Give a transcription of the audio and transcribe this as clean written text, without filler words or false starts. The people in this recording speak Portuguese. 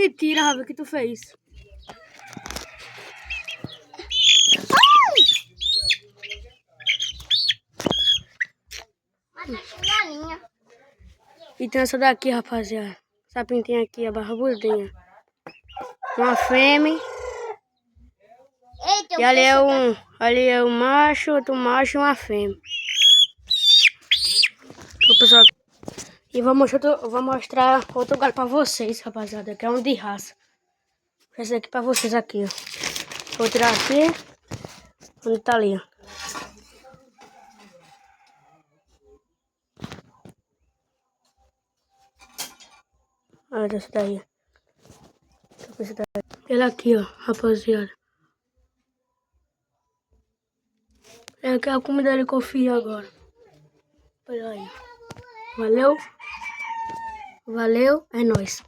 Mentira, Rafa, o que tu fez? E tem essa daqui, rapaziada. Essa pintinha aqui, a barbudinha. Uma fêmea. E ali é um macho, outro macho e uma fêmea. Então, pessoal, e vou mostrar outro galho pra vocês, rapaziada, que é um de raça. Esse aqui pra vocês aqui, ó. Vou tirar aqui. Onde tá ali, ó. Olha esse daí. Ele aqui, ó, rapaziada. É aquela comida dele que eu fiz agora. Olha aí. Valeu. Valeu. É nóis.